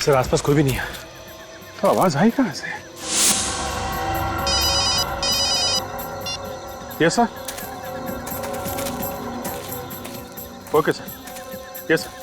Sir आसपास कोई भी नहीं है। तो आवाज आई कहां से? Yes sir. Okay sir. Yes sir.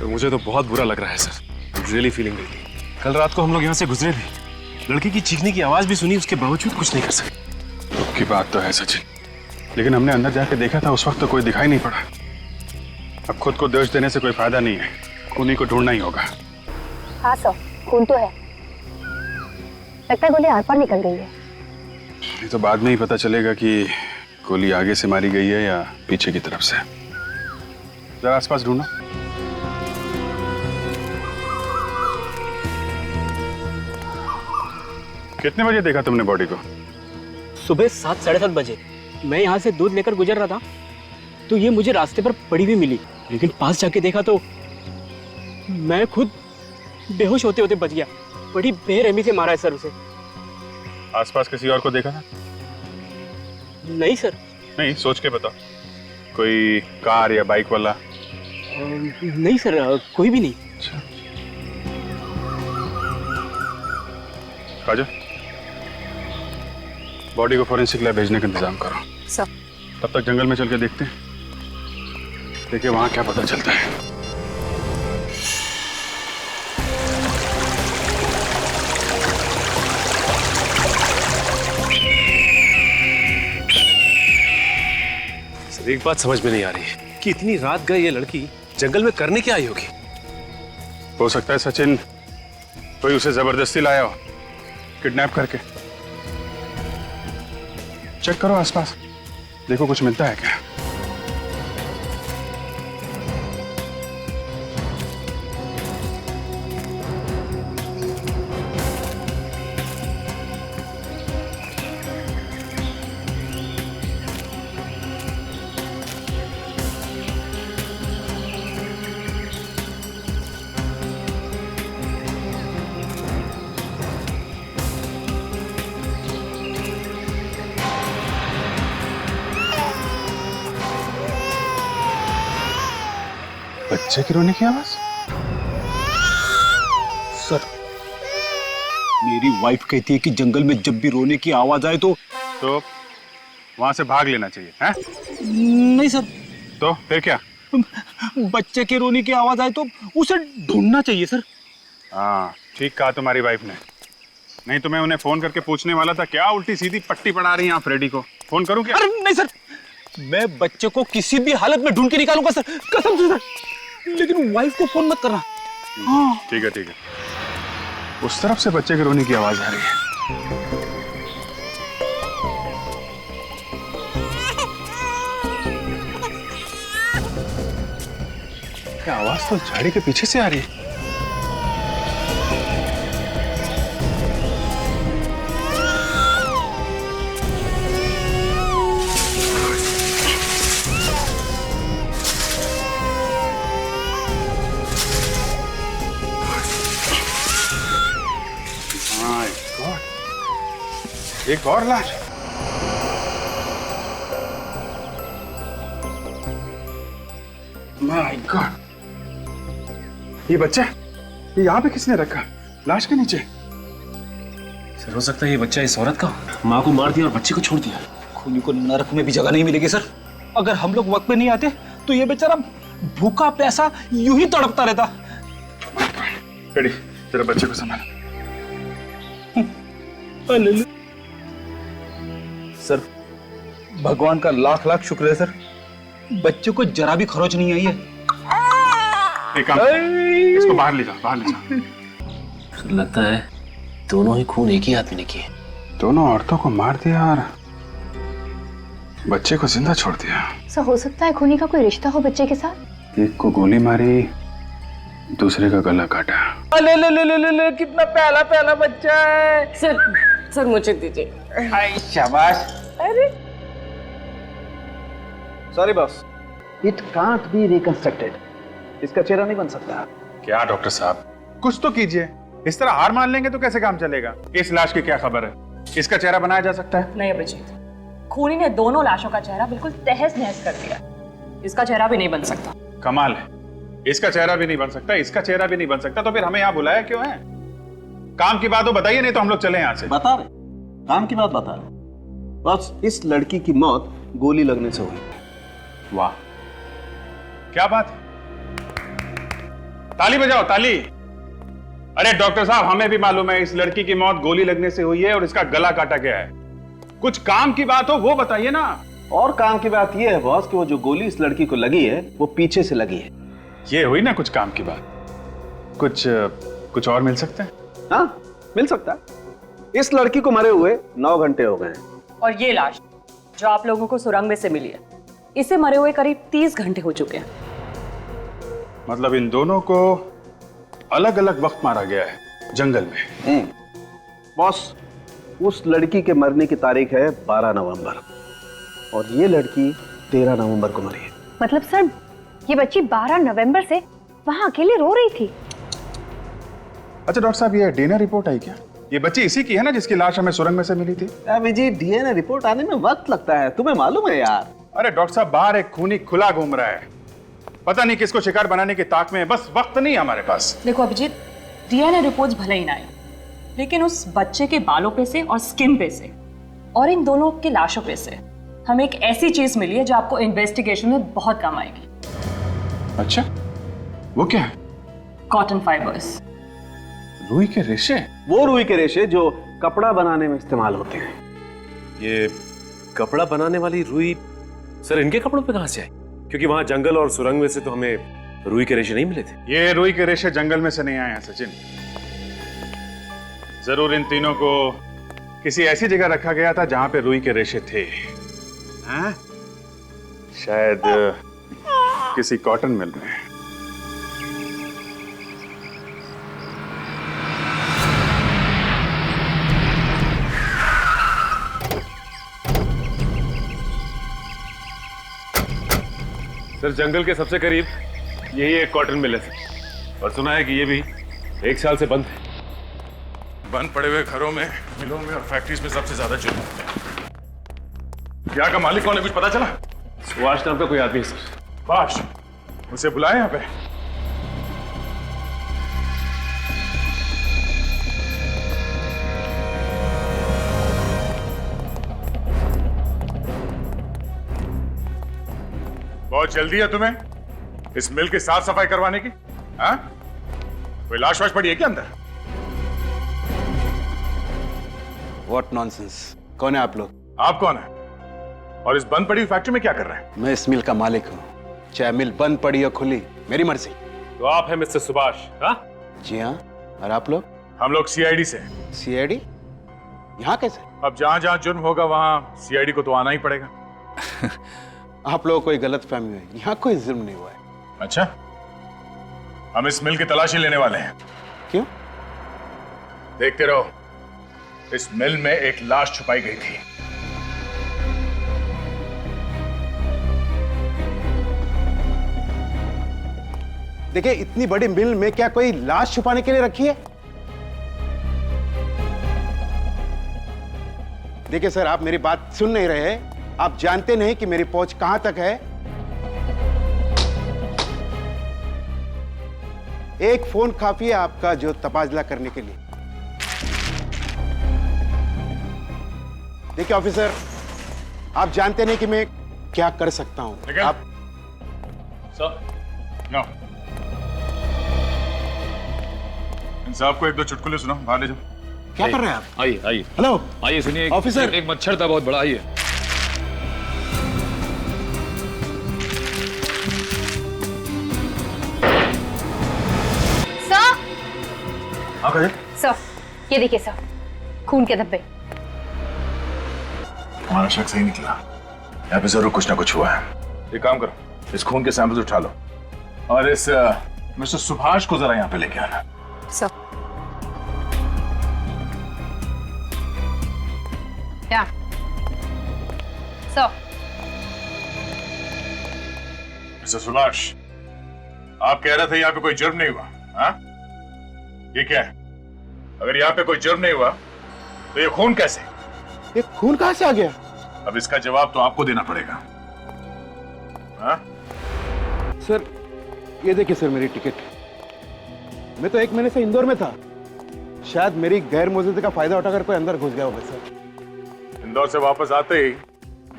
मुझे तो बहुत बुरा लग रहा है सर। Really feeling guilty. कल रात को हम लोग यहाँ से गुजरे भी, लड़की की चीखने की आवाज भी सुनी, उसके बावजूद कुछ नहीं कर सके। की बात तो है सचिन, लेकिन हमने अंदर जाके देखा था, उस वक्त तो कोई दिखाई नहीं पड़ा। अब खुद को दोष देने से कोई फायदा नहीं है, खूनी को ढूंढना ही होगा। हाँ सर, खून तो है। लगता है गोली आर पार निकल गई है। ये तो बाद में ही पता चलेगा कि गोली आगे से मारी गई है या पीछे की तरफ से। जरा आसपास ढूंढो। कितने बजे देखा तुमने बॉडी को? सुबह 7 साढ़े 7 बजे। मैं यहाँ से दूध लेकर गुजर रहा था तो ये मुझे रास्ते पर पड़ी हुई मिली, लेकिन पास जाके देखा तो मैं खुद बेहोश होते होते बच गया। बड़ी बेरहमी से मारा है सर उसे। आसपास किसी और को देखा था? नहीं सर। नहीं, सोच के बताओ। कोई कार या बाइक वाला? नहीं सर, कोई भी नहीं। अच्छा। काजल, बॉडी को फोरेंसिक लैब भेजने का इंतजाम करो। सर। तब तक जंगल में चल के देखते हैं, देखिए वहां क्या पता चलता है। सर एक बात समझ में नहीं आ रही है कि इतनी रात गए ये लड़की जंगल में करने क्या आई होगी। हो सकता है सचिन कोई उसे जबरदस्ती लाया हो, किडनैप करके। चेक करो आसपास, देखो कुछ मिलता है क्या। बच्चे की रोने की आवाज? सर, मेरी वाइफ कहती है कि जंगल में जब भी रोने की आवाज आए तो वहां से भाग लेना चाहिए, हैं? नहीं सर। तो फिर क्या? बच्चे के रोने की आवाज आए तो उसे ढूंढना चाहिए सर। हाँ, ठीक कहा तुम्हारी वाइफ ने। नहीं तो मैं उन्हें फोन करके पूछने वाला था, क्या उल्टी सीधी पट्टी पड़ा रही हैं आप फ्रेडी को? फोन करूं क्या? अरे नहीं सर, मैं बच्चे को किसी भी हालत में ढूंढ के निकालूंगा सर, कसम से सर। लेकिन वाइफ को फोन मत करना। हाँ ठीक है ठीक है। उस तरफ से बच्चे के रोने की आवाज आ रही है। क्या आवाज तो झाड़ी के पीछे से आ रही है। माय गॉड, एक और लाश। माय गॉड, ये बच्चा ये यहाँ पे किसने रखा? लाश के नीचे? सर हो सकता है ये बच्चा इस औरत का माँ को मार दिया और बच्चे को छोड़ दिया। खूनी को नरक में भी जगह नहीं मिलेगी सर। अगर हम लोग वक्त पे नहीं आते तो ये बेचारा भूखा प्यासा यूं ही तड़पता रहता। रेडी, तेरा बच्चे को संभाल। सर, भगवान का लाख लाख शुक्र है सर, बच्चों को जरा भी खरोच नहीं आई है। एक काम, इसको बाहर ले जा, बाहर ले जा। लगता है दोनों ही खून एक ही आदमी ने किए। दोनों औरतों को मार दिया और बच्चे को जिंदा छोड़ दिया। सर हो सकता है खूनी का कोई रिश्ता हो बच्चे के साथ। एक को गोली मारी, दूसरे का गला काटा। ले ले ले ले ले, ले कितना प्याला प्याला बच्चा है। सर मुझे दीजिए। हाय शाबाश। अरे sorry boss, it can't be reconstructed. इसका चेहरा नहीं बन सकता। क्या डॉक्टर साहब, कुछ तो कीजिए। इस तरह हार मान लेंगे तो कैसे काम चलेगा? इस लाश की क्या खबर है? इसका चेहरा बनाया जा सकता है? नहीं अभिजीत, खूनी ने दोनों लाशों का चेहरा बिल्कुल तहस नहस कर दिया। इसका चेहरा भी नहीं बन सकता। कमाल है, इसका चेहरा भी नहीं बन सकता, इसका चेहरा भी नहीं बन सकता, तो फिर हमें यहाँ बुलाया क्यों है? काम की बात हो बताइए, नहीं तो हम लोग चले यहाँ से। बता रहे, काम की बात बता रहे। बस इस लड़की की मौत गोली लगने से हुई। वाह, क्या बात है। ताली बजाओ, ताली। अरे डॉक्टर साहब, हमें भी मालूम है इस लड़की की मौत गोली लगने से हुई है और इसका गला काटा गया है। कुछ काम की बात हो वो बताइए ना। और काम की बात यह है बॉस कि वो जो गोली इस लड़की को लगी है वो पीछे से लगी है। ये हुई ना कुछ काम की बात। कुछ और मिल सकते हैं? हाँ, मिल सकता है। इस लड़की को मरे हुए 9 घंटे हो गए हैं। और ये लाश जो आप लोगों को सुरंग में से मिली है, इसे मरे हुए करीब 30 घंटे हो चुके हैं। मतलब इन दोनों को अलग अलग वक्त मारा गया है जंगल में। बॉस, उस लड़की के मरने की तारीख है 12 नवंबर और ये लड़की 13 नवंबर को मरी है। मतलब सर ये बच्ची 12 नवंबर से वहां अकेले रो रही थी। अच्छा डॉक्टर साहब, ये डीएनए रिपोर्ट आई क्या? ये बच्ची इसी की है ना जिसकी लाश हमें सुरंग में से मिली थी? विजय, डीएनए रिपोर्ट आने में वक्त लगता है, तुम्हें मालूम है यार। अरे डॉक्टर साहब, बाहर एक खूनी खुला घूम रहा है, पता नहीं किसको शिकार बनाने की ताक में है, बस वक्त नहीं है हमारे पास। देखो अभिजीत, डीएनए रिपोर्ट्स भले ही ना आए, लेकिन उस बच्चे के बालों पे से और स्किन पे से और इन दोनों की लाशों पे से हमें एक ऐसी चीज मिली है जो आपको इन्वेस्टिगेशन में बहुत काम आएगी। अच्छा, वो क्या है? Cotton fibres. रुई के रेशे? वो रुई के रेशे जो कपड़ा बनाने में इस्तेमाल होते हैं। ये कपड़ा बनाने वाली रुई सर इनके कपड़ों पे कहां से आई? क्योंकि वहां जंगल और सुरंग में से तो हमें रुई के रेशे नहीं मिले थे। ये रुई के रेशे जंगल में से नहीं आए हैं सचिन। जरूर इन तीनों को किसी ऐसी जगह रखा गया था जहां पे रुई के रेशे थे। हाँ? शायद किसी कॉटन मिल में। सर जंगल के सबसे करीब यही एक कॉटन मिल है सर, और सुना है कि ये भी 1 साल से बंद है। बंद पड़े हुए घरों में, मिलों में और फैक्ट्रीज में सबसे ज्यादा जुर्म होता है। यहाँ का मालिक कौन है, कुछ पता चला? सुभाष नाम का कोई आदमी है सर। बाश, उसे बुलाए यहाँ पे। बहुत जल्दी है तुम्हें इस मिल की साफ सफाई करवाने की? हाँ? कोई लाश वाश पड़ी है क्या अंदर? What nonsense. कौन है आप लोग? आप कौन है और इस बंद पड़ी हुई फैक्ट्री में क्या कर रहे हैं? मैं इस मिल का मालिक हूँ, चाहे मिल बंद पड़ी या खुली, मेरी मर्जी। तो आप हैं मिस्टर सुभाष? हाँ जी हाँ। और आप लोग? हम लोग सीआईडी से। सीआईडी? यहाँ कैसे? अब जहां जहां जुर्म होगा वहां सीआईडी को तो आना ही पड़ेगा। आप लोगों को कोई गलत फहमी है, यहाँ कोई जुर्म नहीं हुआ है। अच्छा, हम इस मिल की तलाशी लेने वाले हैं। क्यों? देखते रहो, इस मिल में एक लाश छुपाई गई थी। देखिए, इतनी बड़ी मिल में क्या कोई लाश छुपाने के लिए रखी है? देखिए सर, आप मेरी बात सुन नहीं रहे। आप जानते नहीं कि मेरी पहुंच कहां तक है। एक फोन काफी है आपका जो तबादला करने के लिए। देखिए ऑफिसर, आप जानते नहीं कि मैं क्या कर सकता हूं। आप सर, नो। इन साहब को 1-2 चुटकुले सुनाओ, बाहर ले जाओ। क्या कर रहे हैं आप? आइए आइए हेलो आइए, सुनिए। ऑफिसर। एक मच्छर था बहुत बड़ा। आइए। हाँ काजल। सर, ये देखिए सर, खून के धब्बे। हमारा शक सही निकला, यहाँ पे जरूर कुछ ना कुछ हुआ है। एक काम करो, इस खून के सैंपल्स उठा लो और इस मिस्टर सुभाष को जरा यहाँ पे लेके आना। सर, क्या सर? मिस्टर सुभाष, आप कह रहे थे यहाँ पे कोई जुर्म नहीं हुआ, हाँ? ये क्या है? अगर यहाँ पे कोई जुर्म नहीं हुआ तो ये खून कैसे? ये खून कहां से आ गया? अब इसका जवाब तो आपको देना पड़ेगा। हाँ? सर, ये देखिए सर मेरी टिकट। मैं तो 1 महीने से इंदौर में था। शायद मेरी गैर मौजूदगी का फायदा उठाकर कोई अंदर घुस गया होगा सर। इंदौर से वापस आते ही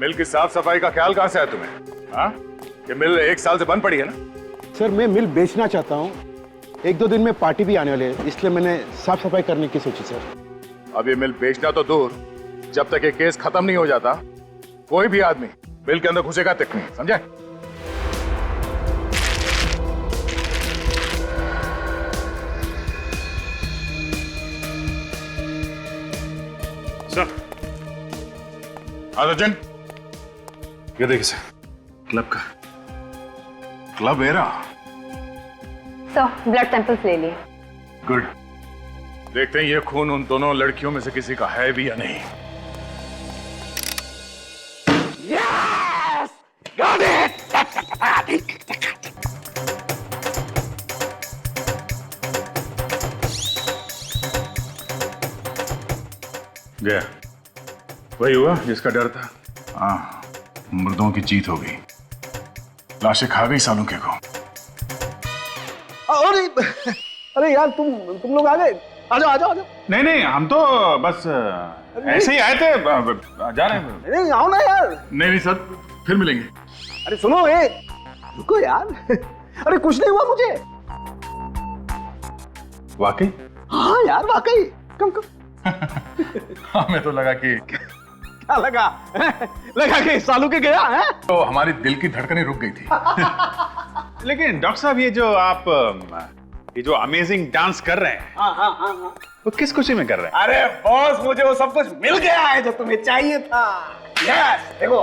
मिल की साफ सफाई का ख्याल कहां से आया तुम्हें? हाँ? ये मिल 1 साल से बंद पड़ी है ना? सर, मैं मिल बेचना चाहता हूँ। 1-2 दिन में पार्टी भी आने वाली है, इसलिए मैंने साफ सफाई करने की सोची सर। अब ये मिल बेचना तो दूर, जब तक ये केस खत्म नहीं हो जाता कोई भी आदमी मिल के अंदर घुसेगा तक नहीं, समझे? सर, अर्जुन, ये देखिए सर, क्लब का club era. Sir, blood samples ले लिए। गुड। देखते हैं ये खून उन दोनों लड़कियों में से किसी का है भी या नहीं। गया, वही हुआ जिसका डर था। हाँ, मुर्दों की जीत हो गई, लाशें खा गई सालों के को। अरे यार, तुम लोग आ गए। आ जाओ आ जाओ आ जाओ। नहीं नहीं, हम तो बस ऐसे ही आए थे, जा रहे हैं। नहीं, आओ ना यार। नहीं नहीं सर, फिर मिलेंगे। अरे सुनो, रुको यार। अरे कुछ नहीं हुआ मुझे। वाकई? हाँ यार, वाकई। कम कम। हमें तो लगा कि क्या लगा? लगा कि सालू के गया है? तो हमारी दिल की धड़कनें रुक गई थी। लेकिन डॉक्टर साहब, ये जो अमेजिंग डांस कर रहे हैं, हाँ। वो किस खुशी में कर रहे हैं? अरे बॉस, मुझे वो सब कुछ मिल गया है जो तुम्हें चाहिए था। यस, देखो,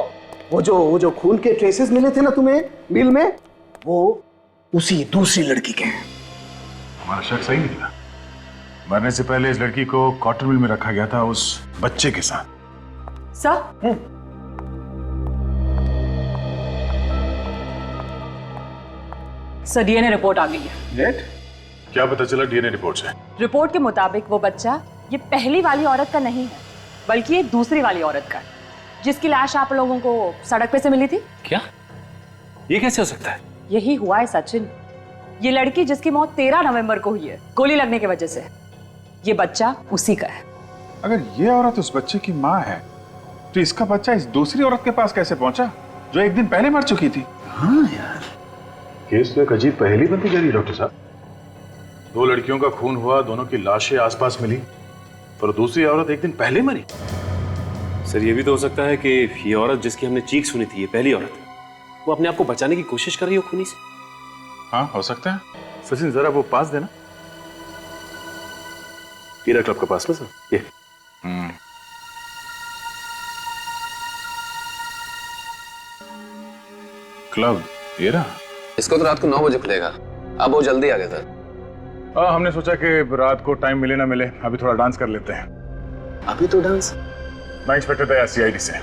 वो जो खून के ट्रेसेस मिले थे ना तुम्हें मिल में, वो उसी दूसरी लड़की के हैं। हमारा शक सही निकला। मरने से पहले इस लड़की को कॉटन मिल में रखा गया था उस बच्चे के साथ। सर, सर, डीएनए रिपोर्ट आ गई है। क्या पता चला डीएनए रिपोर्ट से? रिपोर्ट के मुताबिक वो बच्चा ये पहली वाली औरत का नहीं है, बल्कि ये दूसरी वाली औरत का है, जिसकी लाश आप लोगों को सड़क पे से मिली थी। क्या? ये कैसे हो सकता है? यही हुआ है सचिन। ये लड़की जिसकी मौत 13 नवंबर को हुई है गोली लगने की वजह से, ये बच्चा उसी का है। अगर ये औरत उस बच्चे की माँ है, तो इसका बच्चा इस दूसरी औरत के पास कैसे पहुंचा जो 1 दिन पहले मर चुकी थी? हाँ यार, केस तो एक अजीब पहेली बनती जा रही है डॉक्टर साहब। 2 लड़कियों का खून हुआ, दोनों की लाशें आसपास मिली, पर दूसरी औरत 1 दिन पहले मरी। सर, ये भी तो हो सकता है कि ये औरत जिसकी हमने चीख सुनी थी, ये पहली औरत, वो अपने आप को बचाने की कोशिश कर रही हो खूनी से। हाँ, हो सकता है। सचिन, जरा वो पास देना। हीरा क्लब के पास में सर, ये। क्लब हीरा? इसको तो रात को 9 बजे खुलेगा। अब वो जल्दी आ गया सर। हमने सोचा कि रात को टाइम मिले ना मिले, अभी थोड़ा डांस कर लेते हैं। अभी तो डांस? मैं इंस्पेक्टर था सीआईडी से।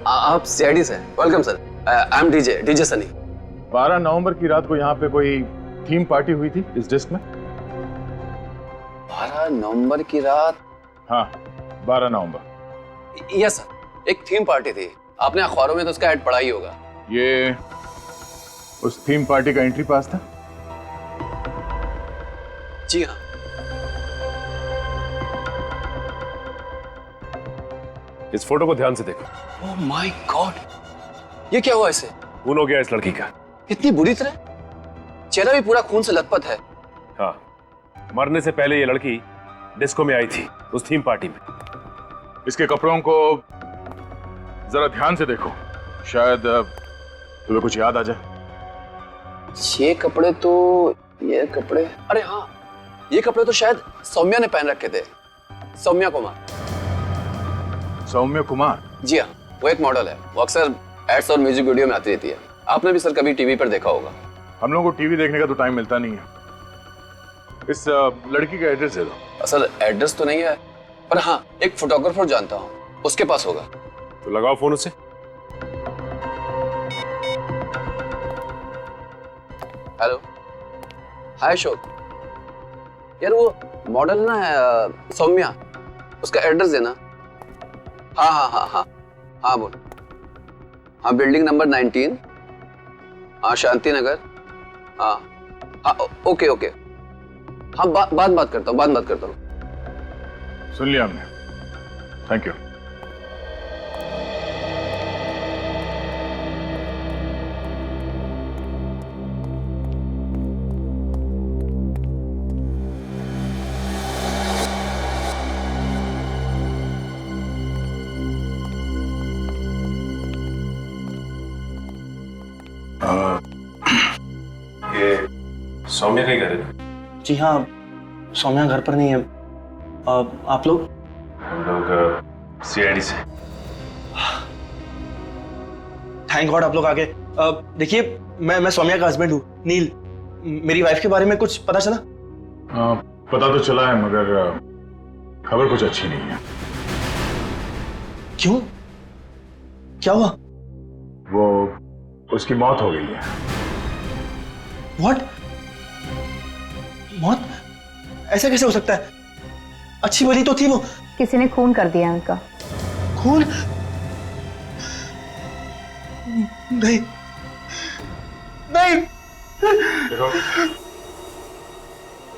आप सीआईडी से? Welcome sir. I am DJ Sunny. 12 नवंबर की रात को यहाँ पे कोई थीम पार्टी हुई थी इस डिस्क में? 12 नवंबर की रात? हाँ, 12 नवंबर। यस सर, एक थीम पार्टी थी। आपने अखबारों में तो उसका ऐड पढ़ा ही होगा। ये उस थीम पार्टी का एंट्री पास था? जी हाँ। इस फोटो को ध्यान से देखो। ओह माय गॉड, ये क्या हुआ इसे? खून हो गया इस लड़की का। इतनी बुरी तरह? चेहरा भी पूरा खून से लथपथ है। हाँ, मरने से पहले ये लड़की डिस्को में आई थी, उस थीम पार्टी में। इसके कपड़ों को जरा ध्यान से देखो, शायद तुम्हें कुछ याद आ जाए। ये कपड़े, अरे हाँ, ये कपड़े तो शायद सौम्या ने पहन रखे थे। सौम्या कुमार। सौम्य कुमार? जी हाँ, वो एक मॉडल है। वो अक्सर एड्स और म्यूजिक वीडियो में आती रहती है। आपने भी सर कभी टीवी पर देखा होगा। हम लोगों को टीवी देखने का तो टाइम मिलता नहीं है। इस लड़की का एड्रेस दे दो। सर एड्रेस तो नहीं है, पर हाँ एक फोटोग्राफर जानता हूँ, उसके पास होगा। तो लगाओ फोन उससे। हेलो, हाय अशोक। यार वो मॉडल ना है सौम्या, उसका एड्रेस देना। हाँ हाँ हाँ हाँ हाँ बोल। हाँ बिल्डिंग नंबर 19, हाँ शांति नगर। हाँ हाँ ओके ओके। हाँ बात करता हूँ। सुन लिया हमने, थैंक यू। ये सौम्या का ही घर है? जी हाँ, सौम्या घर पर नहीं है। आप लोग? हम लोग सीआईडी से। थैंक गॉड आप लोग आ गए। देखिए मैं सौम्या का हस्बैंड हूँ, नील। मेरी वाइफ के बारे में कुछ पता चला? पता तो चला है, मगर खबर कुछ अच्छी नहीं है। क्यों? क्या हुआ? वो उसकी मौत हो गई है। व्हाट? मौत? ऐसा कैसे हो सकता है? अच्छी भली तो थी वो। किसी ने खून कर दिया उनका। खून? नहीं नहीं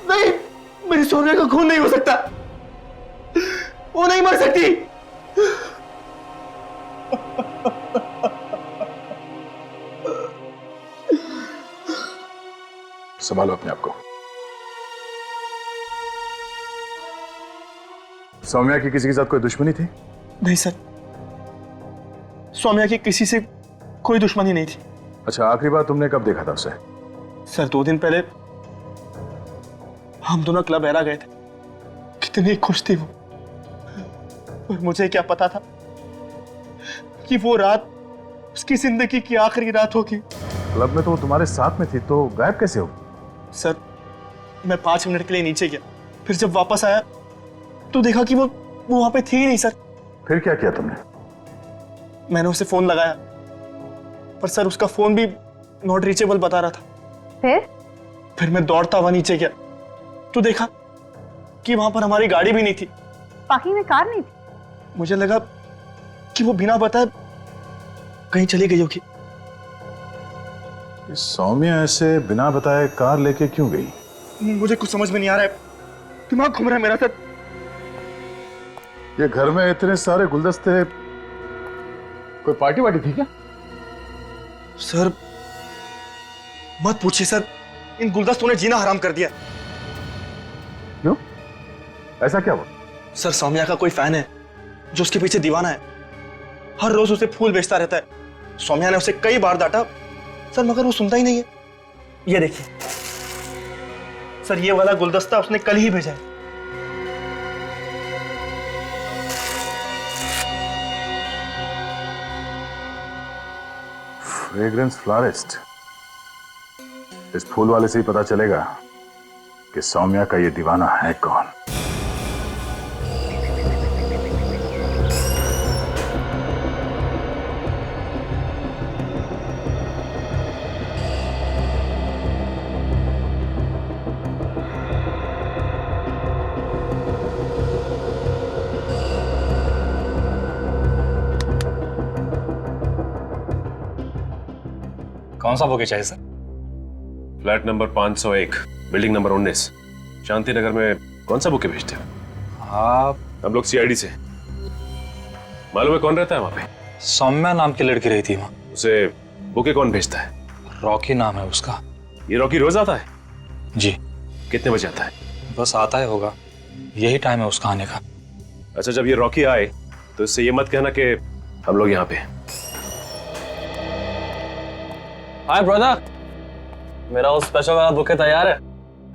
नहीं, मेरी सोनिया का खून नहीं हो सकता। वो नहीं मर सकती। संभालो अपने आप को। सौम्या की किसी के साथ कोई दुश्मनी थी? नहीं सर, सौम्या की किसी से कोई दुश्मनी नहीं थी। अच्छा, आखिरी बार तुमने कब देखा था उसे? सर 2 दिन पहले हम दोनों क्लब एरा गए थे। कितनी खुश थी वो, और मुझे क्या पता था कि वो रात उसकी जिंदगी की आखिरी रात होगी। क्लब में तो वो तुम्हारे साथ में थी, तो गायब कैसे हो? सर मैं 5 मिनट के लिए नीचे गया, फिर जब वापस आया तो देखा कि वो वहां पे थी ही नहीं। सर फिर क्या किया तुमने? मैंने उसे फोन लगाया, पर सर उसका फोन भी नॉट रीचेबल बता रहा था। फिर मैं दौड़ता हुआ नीचे गया तो देखा कि वहां पर हमारी गाड़ी भी नहीं थी। पार्किंग में कार नहीं थी। मुझे लगा कि वो बिना बताए कहीं चली गई होगी। सौम्या ऐसे बिना बताए कार लेके क्यों गई? मुझे कुछ समझ में नहीं आ रहा है, दिमाग घूम रहा है मेरा। सर ये घर में इतने सारे गुलदस्ते, कोई पार्टी वार्टी थी क्या? सर मत पूछिए सर, इन गुलदस्तों ने जीना हराम कर दिया। क्यों? ऐसा क्या हुआ? सर सौम्या का कोई फैन है जो उसके पीछे दीवाना है। हर रोज उसे फूल बेचता रहता है। सौम्या ने उसे कई बार डांटा सर, मगर वो सुनता ही नहीं है। ये देखिए सर, ये वाला गुलदस्ता उसने कल ही भेजा है। Fragrance florist. इस फूल वाले से ही पता चलेगा कि सौम्या का ये दीवाना है कौन। कौन सा बुके चाहिए sir? Flat number 501, building number 19, Shanti Nagar में कौन सा बुके भेजते हो? आप? हम लोग सीआईडी से। मालूम है कौन रहता है वहां पे? सौम्या नाम की लड़की रहती है वहाँ। उसे बुके कौन भेजता है? रॉकी नाम है उसका। ये रॉकी रोज आता है? जी। कितने बजे आता है? बस आता है होगा, यही टाइम है उसका आने का। अच्छा, जब ये रॉकी आए तो इससे ये मत कहना कि हम लोग यहाँ पे हैं। हाय ब्रदर, मेरा वो स्पेशल वाला बुके तैयार है?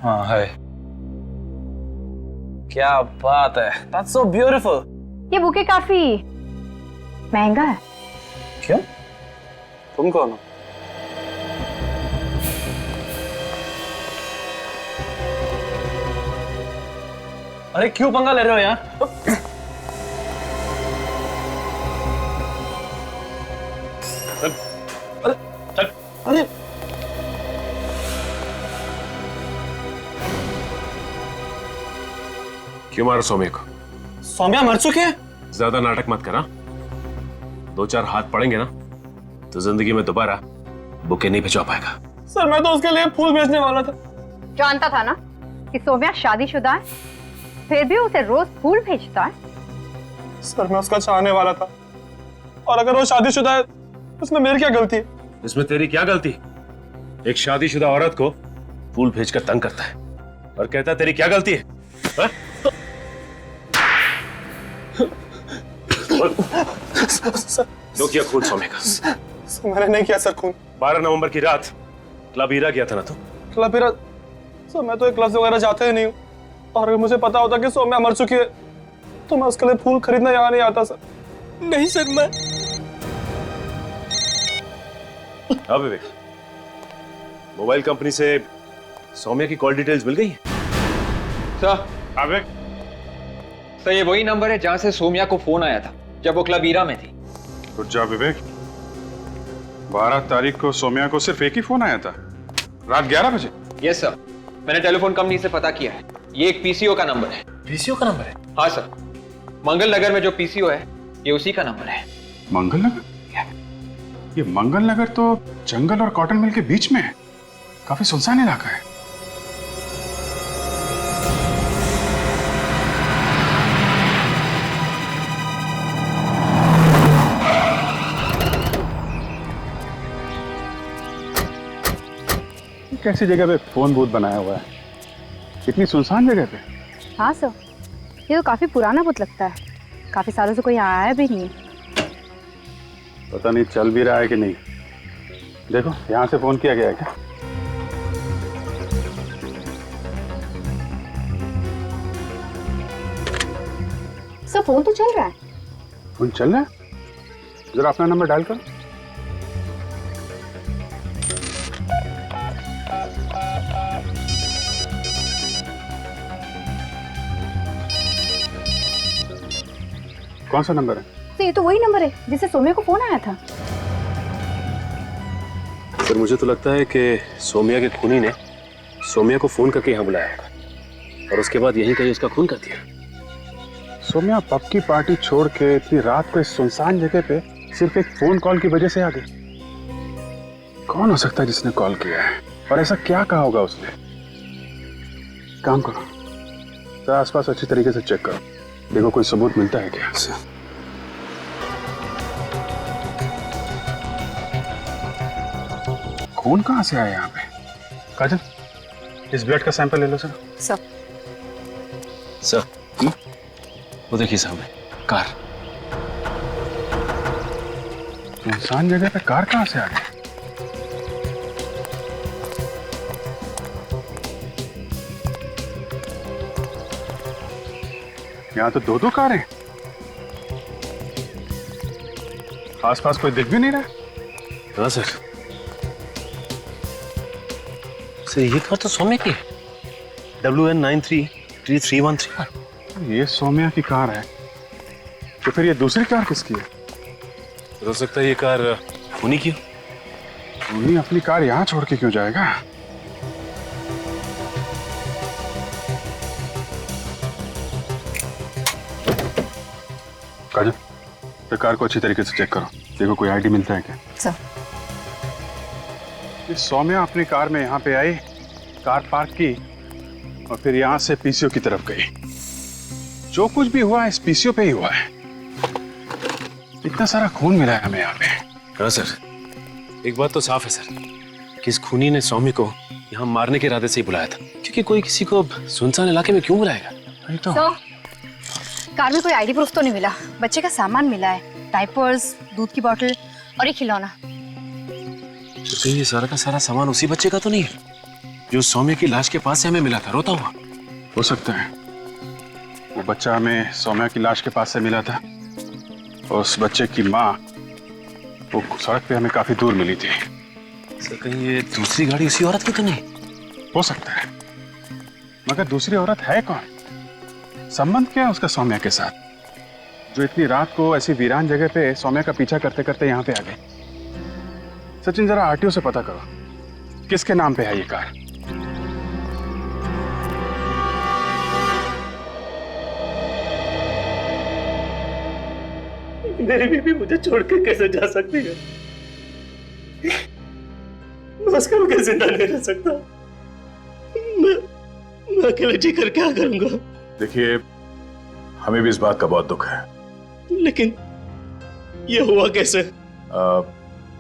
हाँ है। क्या बात है, that's so beautiful. ये बुके काफी महंगा है। क्यों? तुम कौन हो? अरे क्यों पंगा ले रहे हो यार? अरे चल, अरे क्यों मारा सौम्या को? सौम्या मर चुकी है? ज्यादा नाटक मत करा। 2-4 हाथ पड़ेंगे ना तो जिंदगी में दोबारा बुके नहीं भिजवा पाएगा। सर मैं तो उसके लिए फूल बेचने वाला था। जानता था ना कि सौम्या शादीशुदा है, फिर भी उसे रोज फूल भेजता है। सर मैं उसका चाहने वाला था, और अगर वो शादीशुदा है उसमें मेरी क्या गलती है? इसमें तेरी क्या गलती? एक शादीशुदा औरत को फूल भेजकर तंग करता है और कहता है तेरी क्या गलती है? हा? जो किया खून सौम्या का? मैंने नहीं किया सर खून। 12 नवंबर की रात क्लब हीरा गया था ना तू? क्लब हीरा? सर मैं तो एक क्लब वगैरह जाते ही नहीं हूँ, और अगर मुझे पता होता कि सौम्या मर चुकी है तो मैं उसके लिए फूल खरीदने यहाँ नहीं आता सर। नहीं सर मैं। हाँ विवेक, मोबाइल कंपनी से सौम्या की कॉल डिटेल्स मिल गई? सर अबे सर ये वही नंबर है जहां से सोम्या को फोन आया था जब वो क्लब हीरा में थी। रुक जा विवेक, 12 तारीख को सौम्या को सिर्फ एक ही फोन आया था, रात 11 बजे। यस सर, मैंने टेलीफोन कंपनी से पता किया है, ये एक पीसीओ का नंबर है। पीसीओ का नंबर है? हाँ सर, मंगल नगर में जो पीसीओ है ये उसी का नंबर है। मंगल नगर? ये मंगल नगर तो जंगल और कॉटन मिल के बीच में है, काफी सुनसान इलाका है। कैसी जगह पे फोन बूथ बनाया हुआ है, इतनी सुनसान जगह पे? हाँ सर, ये तो काफी पुराना बुत लगता है, काफी सालों से कोई आया भी नहीं। पता नहीं चल भी रहा है कि नहीं। देखो यहाँ से फोन किया गया है क्या? सर फोन तो चल रहा है। फोन चल रहा है? जरा अपना नंबर डायल करो। कौन सा नंबर है? तो ये तो वही नंबर है जिससे सौम्या को फोन आया था। सर मुझे तो लगता है कि सौम्या के खूनी ने सौम्या को फोन करके यहाँ बुलाया होगा और उसके बाद यहीं कहीं उसका खून कर दिया। सौम्या पब की पार्टी छोड़ के इतनी रात को इस सुनसान जगह पे सिर्फ एक फोन कॉल की वजह से आ गई। कौन हो सकता है जिसने कॉल किया है, और ऐसा क्या कहा होगा उसने? काम करो, तो आसपास अच्छी तरीके से चेक करो, देखो कोई सबूत मिलता है क्या। खून कहाँ से आया यहाँ पे? काजल, इस ब्लड का सैंपल ले लो सर। सर वो देखिए सामने कार। सुनसान जगह पे कार कहाँ से आ गई? यहाँ तो 2-2 कारें। आसपास कोई दिख भी नहीं रहा। हाँ सर, ये कार तो सौम्या की है, WN933313। ये सौम्या की कार है, तो फिर ये दूसरी कार किसकी है? हो सकता है ये कार खूनी की हो। खूनी अपनी कार यहाँ छोड़ के क्यों जाएगा? काजल, तो कार को अच्छी तरीके से चेक करो, देखो कोई आईडी मिलता है क्या। सर ये सौम्या अपनी कार में यहाँ पे आई, कार पार्क की और फिर यहाँ से पीसीओ की तरफ गई। जो कुछ भी हुआ इस पीसीओ पे ही हुआ है। इतना सारा खून मिला है हमें यहाँ पे। हाँ सर, एक बात तो साफ है सर कि इस खूनी ने सौम्या को यहाँ मारने के इरादे से ही बुलाया था, क्योंकि कोई किसी को सुनसान इलाके में क्यों बुलाएगा? नहीं तो कार में कोई आईडी प्रूफ तो नहीं मिला, बच्चे का सामान मिला है, डायपर्स, दूध की बोतल और एक खिलौना। तो ये सारा का सारा सामान उसी बच्चे का तो नहीं है जो सौम्या की लाश के पास से हमें मिला था रोता हुआ? हो सकता है, वो बच्चा हमें सौम्या की लाश के पास से मिला था। और उस बच्चे की माँ वो सड़क पे हमें काफी दूर मिली थी। सर कहीं ये दूसरी गाड़ी उसी औरत की तो नहीं? हो सकता है, मगर दूसरी औरत है कौन? संबंध क्या है उसका सौम्या के साथ, जो इतनी रात को ऐसी वीरान जगह पे सौम्या का पीछा करते करते यहाँ पे आ गई? सचिन, जरा आरटीओ से पता करो किसके नाम पे है ये कार। मेरी बीवी मुझे छोड़ के कैसे जा सकती है? मैं उसका बगैर जिंदा नहीं रह सकता। मैं अकेले जी कर क्या करूंगा? देखिए, हमें भी इस बात का बहुत दुख है, लेकिन ये हुआ कैसे?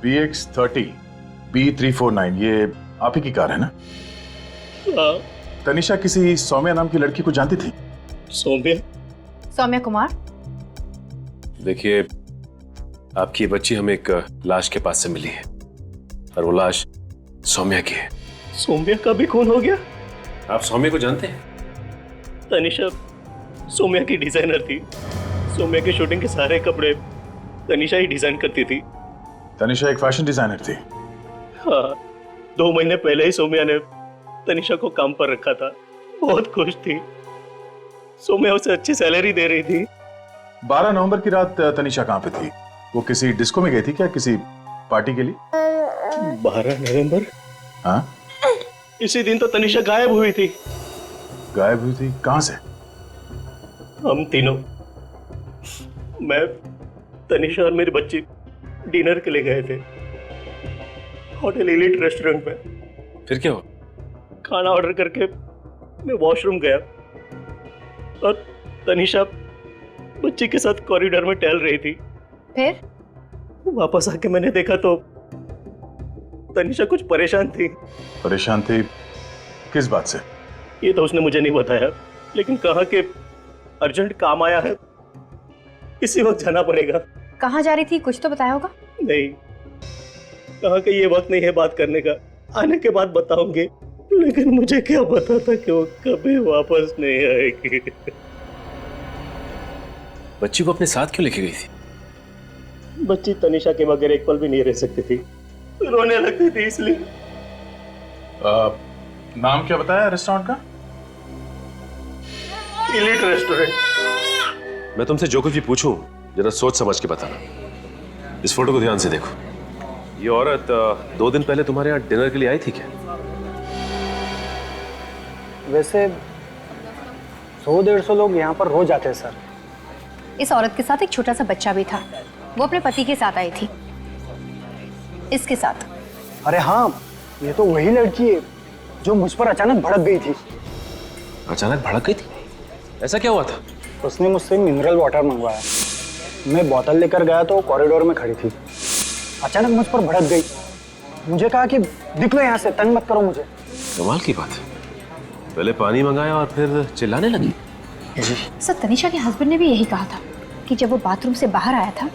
BX30 B349 ये आप ही की कार है ना? हाँ। तनिषा किसी सौम्या नाम की लड़की को जानती थी? सौम्या कुमार। देखिए, आपकी बच्ची हमें एक लाश के पास से मिली है और वो लाश सौम्या की है। सौम्या का भी खून हो गया? आप सौम्या को जानते हैं? तनिषा सौम्या की डिजाइनर थी। सौम्या के शूटिंग के सारे कपड़े तनिषा ही डिजाइन करती थी। तनिषा एक फैशन डिजाइनर थी? हाँ, 2 महीने पहले ही सौम्या ने तनिषा को काम पर रखा था। बहुत खुश थी। सौम्या उसे अच्छी सैलरी दे रही थी। 12 नवंबर की रात तनिषा कहाँ पे थी? वो किसी डिस्को में गई थी क्या, किसी पार्टी के लिए? 12 नवंबर? हाँ, इसी दिन तो तनिषा गायब हुई थी। गायब हुई थी? कहाँ से? हम तीनों, मैं, तनिषा और मेरी बच्ची डिनर के लिए गए थे होटल एलिट रेस्टोरेंट में। फिर क्या हुआ? खाना ऑर्डर करके मैं वॉशरूम गया और तनिषा बच्ची के साथ कॉरिडोर में टहल रही थी। फिर वापस आके मैंने देखा तो तनिषा कुछ परेशान थी। परेशान थी किस बात से? ये तो उसने मुझे नहीं बताया, लेकिन कहा कि अर्जेंट काम आया है, इसी वक्त जाना पड़ेगा। कहाँ जा रही थी, कुछ तो बताया होगा? नहीं, कहा कि ये वक्त नहीं है बात करने का, आने के बाद बताऊंगी। लेकिन मुझे क्या पता था कि वो कभी वापस नहीं आएगी। बच्ची को अपने साथ क्यों लेके गई थी? बच्ची तनिषा के बगैर एक पल भी नहीं रह सकती थी, रोने लगती थी इसलिए। नाम क्या बताया रेस्टोरेंट का? Elite restaurant. मैं तुमसे जो कुछ भी पूछूं जरा सोच समझ के बताना। इस फोटो को ध्यान से देखो। ये औरत 2 दिन पहले तुम्हारे यहाँ डिनर के लिए आई थी क्या? वैसे 100-150 लोग यहाँ पर रोज आते हैं सर। इस औरत के साथ एक छोटा सा बच्चा भी था। वो अपने पति के साथ आई थी, इसके साथ। अरे हाँ, ये तो वही लड़की है जो मुझ पर अचानक भड़क गई थी। अचानक भड़क गई थी? ऐसा क्या हुआ था? उसने मुझसे मिनरल वाटर मंगवाया। मैं बोतल लेकर गया तो कॉरिडोर में खड़ी थी। अचानक मुझ पर भड़क गई। मुझे कहा कि निकलो यहाँ से, तंग मत करो मुझे। कमाल की बात है, पहले पानी मंगाया और फिर चिल्लाने लगी। सर, तनिषा के हस्बैंड ने भी यही कहा था कि जब वो बाथरूम से बाहर आया था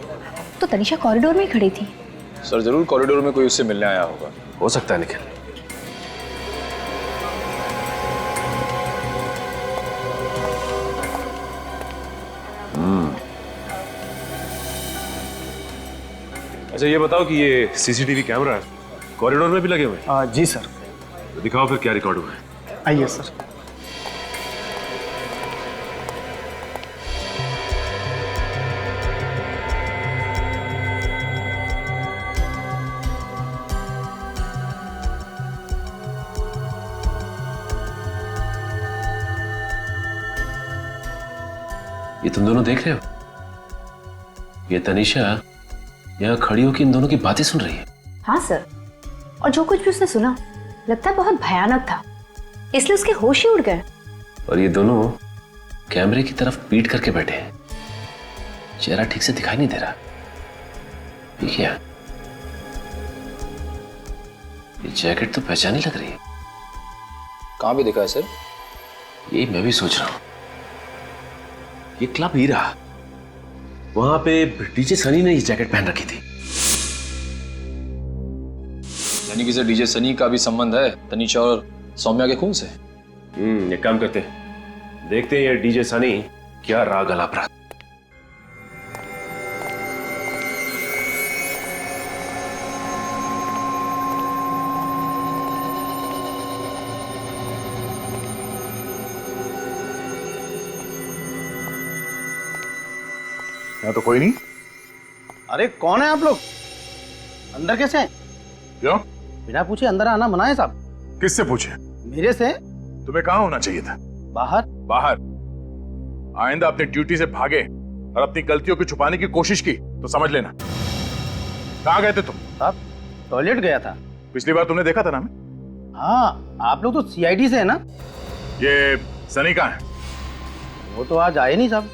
तो तनिषा कॉरिडोर में ही खड़ी थी। सर जरूर कॉरिडोर में कोई उससे मिलने आया होगा। हो सकता है निखिल। अच्छा ये बताओ कि ये सीसीटीवी कैमरा कॉरिडोर में भी लगे हुए हैं? जी सर। तो दिखाओ फिर क्या रिकॉर्ड हुआ है। आइए सर। ये तुम दोनों देख रहे हो? ये तनिषा यहाँ खड़ी होकर इन दोनों की बातें सुन रही है। हाँ सर, और जो कुछ भी उसने सुना लगता है बहुत भयानक था, इसलिए उसके होश ही उड़ गए। और ये दोनों कैमरे की तरफ पीट करके बैठे हैं। चेहरा ठीक से दिखाई नहीं दे रहा। ठीक है, ये जैकेट तो पहचानी लग रही है। कहाँ भी दिखा है सर? यही मैं भी सोच रहा हूं। ये क्लब हीरा, वहां पे डीजे सनी ने ये जैकेट पहन रखी थी। यानी कि सर डीजे सनी का भी संबंध है तनिषा और सौम्या के खून से। एक काम करते हैं, देखते हैं ये डीजे सनी क्या राग अलापरा। यहाँ तो कोई नहीं। अरे कौन है आप लोग? अंदर कैसे हैं? क्यों? बिना पूछे अंदर आना मना है साहब। किससे पूछे? मेरे से। तुम्हें कहाँ होना चाहिए था? बाहर। बाहर? आइंदा अपनी ड्यूटी से भागे और अपनी गलतियों को छुपाने की कोशिश की तो समझ लेना। कहाँ गए थे तुम? साहब टॉयलेट गया था। पिछली बार तुमने देखा था ना हमें? हाँ, आप लोग तो सीआईडी से है ना? ये सनी कहाँ है? वो तो आज आए नहीं साहब।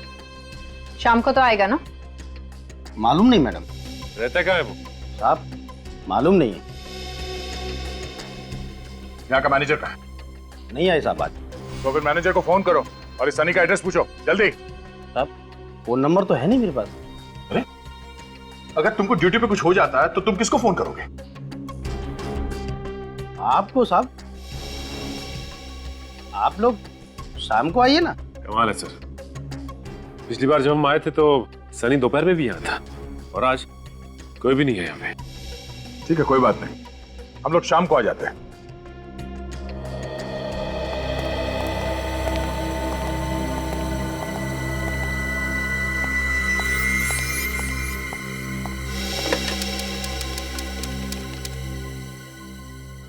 शाम को तो आएगा ना? मालूम नहीं मैडम। रहता कहाँ है वो? साहब मालूम नहीं है। यहाँ का मैनेजर कहाँ है? नहीं आए साहब आज। तो फिर मैनेजर को फोन करो और इस सनी का एड्रेस पूछो जल्दी। साहब फोन नंबर तो है नहीं मेरे पास। अरे अगर तुमको ड्यूटी पे कुछ हो जाता है तो तुम किसको फोन करोगे? आपको साहब। आप लोग शाम को आइए ना। कमाल है सर, पिछली बार जब हम आए थे तो सनी दोपहर में भी यहाँ था और आज कोई भी नहीं है यहाँ पे। ठीक है कोई बात नहीं, हम लोग शाम को आ जाते हैं।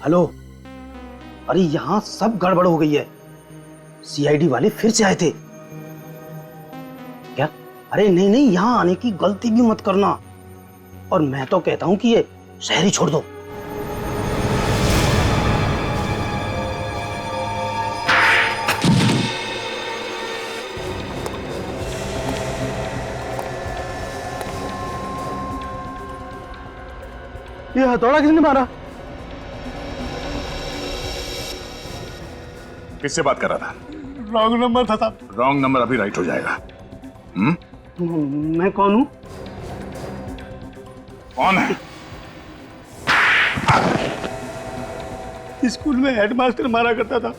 हेलो, अरे यहाँ सब गड़बड़ हो गई है। सीआईडी वाले फिर से आए थे क्या? अरे नहीं नहीं, यहाँ आने की गलती भी मत करना। और मैं तो कहता हूँ कि ये शहर ही छोड़ दो। ये हथौड़ा किसने मारा? किससे बात कर रहा था? रॉन्ग नंबर था साहब। रॉन्ग नंबर अभी राइट हो जाएगा। मैं कौन हूँ? कौन है? स्कूल में हेडमास्टर मारा करता था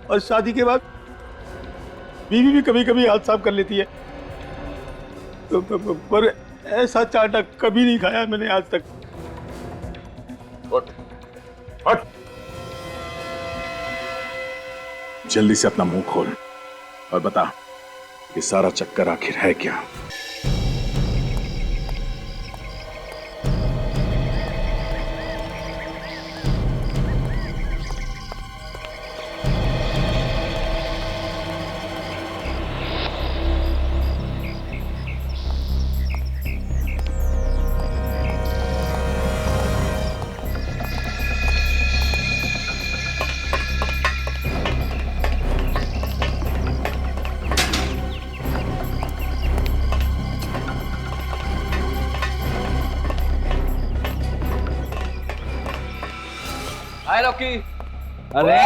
और शादी के बाद बीवी भी कभी कभी हाथ साफ कर लेती है। पर ऐसा चाटा कभी नहीं खाया मैंने आज तक। उठ, उठ। जल्दी से अपना मुंह खोल और बता ये सारा चक्कर आखिर है क्या? हाय रॉकी। अरे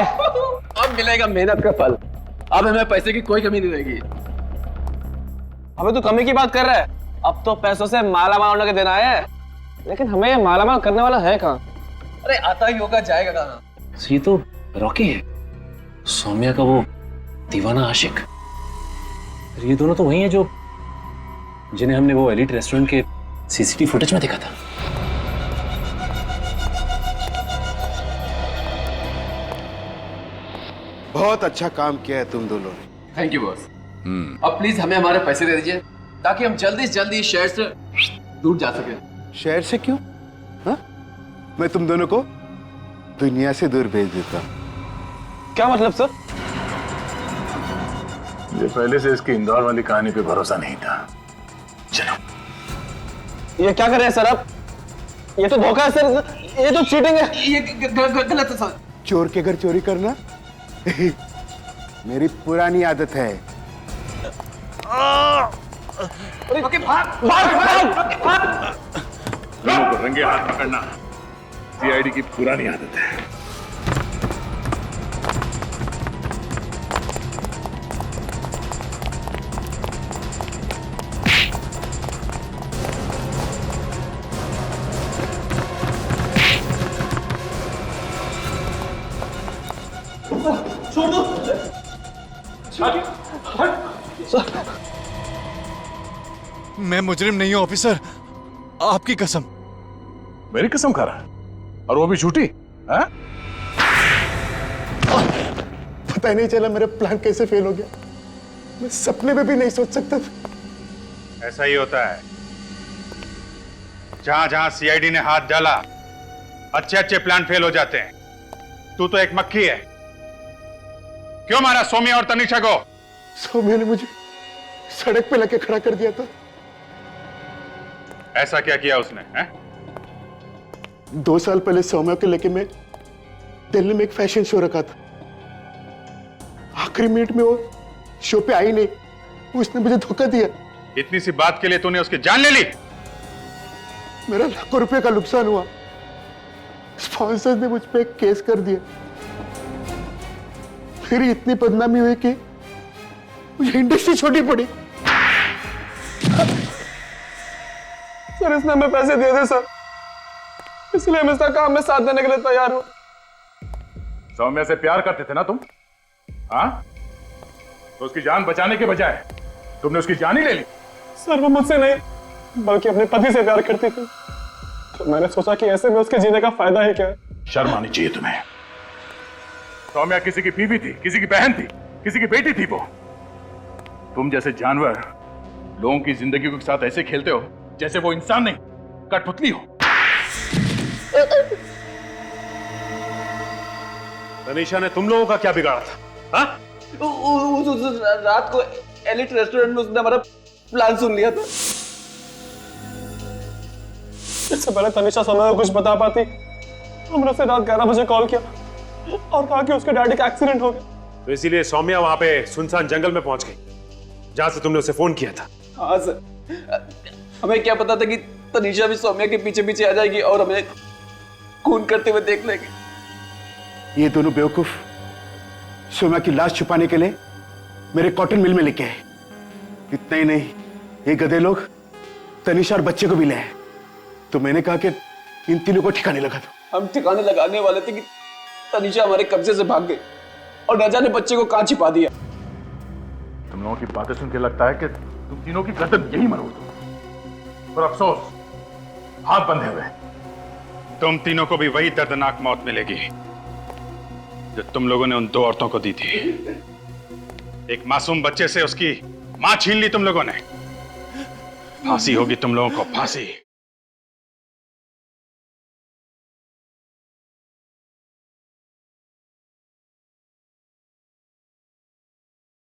अब मिलेगा मेहनत का फल। अब हमें पैसे की कोई कमी नहीं रहेगी। अबे तू कमी की बात कर रहा है? अब तो पैसों से माला माल होने के दिन आए हैं, लेकिन हमें ये माला माल करने वाला है कहाँ? अरे आता ही होगा, जाएगा कहाँ? ये तो रॉकी है, सौम्या का वो दीवाना आशिक। ये दोनों तो वही हैं जो जिन्हें हमने वो एलिट रेस्टोरेंट के सीसीटीवी फुटेज में देखा था। बहुत अच्छा काम किया है तुम दोनों ने। Thank you boss. अब प्लीज हमें हमारे पैसे दे दीजिए ताकि हम जल्दी से जल्दी इस शहर से दूर जा सके। शहर से क्यों? हा? मैं तुम दोनों को दुनिया से दूर भेज देता हूं। क्या मतलब सर? मुझे पहले से इसकी इंदौर वाली कहानी पे भरोसा नहीं था। चलो। ये क्या कर रहे हैं सर आप? ये तो धोखा है सर, ये तो चीटिंग है। ये गलत है सर। चोर के घर चोरी करना मेरी पुरानी आदत है। ओके, भाग भाग भाग। लोगों को रंगे हाथ पकड़ना सीआईडी की पुरानी आदत है। छोड़ दो। मैं मुजरिम नहीं हूं ऑफिसर, आपकी कसम। मेरी कसम खा रहा है और वो भी झूठी? हाँ? पता ही नहीं चला मेरा प्लान कैसे फेल हो गया। मैं सपने में भी नहीं सोच सकता था। ऐसा ही होता है, जहां जहां सीआईडी ने हाथ डाला अच्छे अच्छे प्लान फेल हो जाते हैं। तू तो एक मक्खी है। क्यों मारा सौम्या और तनिषा को? सौम्या ने मुझे सड़क पे लेके खड़ा कर दिया था। ऐसा क्या किया उसने है? 2 साल पहले सौम्या को लेके मैं दिल्ली में एक फैशन शो रखा था। आखिरी मिनट में वो शो पे आई नहीं, उसने मुझे धोखा दिया। इतनी सी बात के लिए तूने उसकी जान ले ली? मेरा लाखों रुपए का नुकसान हुआ। स्पॉन्सर्स ने मुझ पे एक केस कर दिया। मेरी इतनी बदनामी हुई कि मुझे इंडस्ट्री छोड़नी पड़ी। सर इसने हमें पैसे दे दे सर, इसलिए हम इसका काम में साथ देने के लिए तैयार हूं। सौम्या से प्यार करते थे ना तुम? हाँ? तो उसकी जान बचाने के बजाय तुमने उसकी जान ही ले ली। सर वो मुझसे नहीं बल्कि अपने पति से प्यार करती थी, तो मैंने सोचा कि ऐसे में उसके जीने का फायदा है क्या। शर्म आनी चाहिए तुम्हें। सौम्या किसी की बीवी थी, किसी की बहन थी, किसी की बेटी थी वो। तुम जैसे जानवर लोगों की जिंदगी के साथ ऐसे खेलते हो जैसे वो इंसान नहीं, कठपुतली हो। तनिषा ने तुम लोगों का क्या बिगाड़ा था? हाँ? रात को एलिट रेस्टोरेंट में उसने हमारा प्लान सुन लिया था। इससे पहले तनिषा समय को कुछ बता पाती, हमने उसे रात 11 बजे कॉल किया और कहा कि उसके डैडी का एक्सीडेंट हो गया। तो इसीलिए सौम्या वहां पे सुनसान जंगल में पहुंच गई जहां से तुमने उसे फोन किया था। हाँ सर, हमें क्या पता था कि तनिषा भी सौम्या के पीछे पीछे आ जाएगी और हमें खून करते हुए देख लेगी। ये दोनों बेवकूफ सौम्या की लाश छुपाने के लिए मेरे कॉटन मिल में लेके आए। इतना ही नहीं, ये गधे लोग तनिषा और बच्चे को भी ले आए। तो मैंने कहा कि इन तीनों को ठिकाने लगा दो। हम ठिकाने लगाने वाले थे कि तनिषा हमारे कब्जे से भाग गई और न जाने बच्चे को कहां छिपा दिया। तुम लोगों की बातें सुन के लगता है कि तुम तीनों की गर्दन यही मरोड़ दो। पर अफसोस, हाथ बंधे हुए। तुम तीनों को भी वही दर्दनाक मौत मिलेगी जो तुम लोगों ने उन 2 औरतों को दी थी। एक मासूम बच्चे से उसकी मां छीन ली तुम लोगों ने। फांसी होगी तुम लोगों को, फांसी।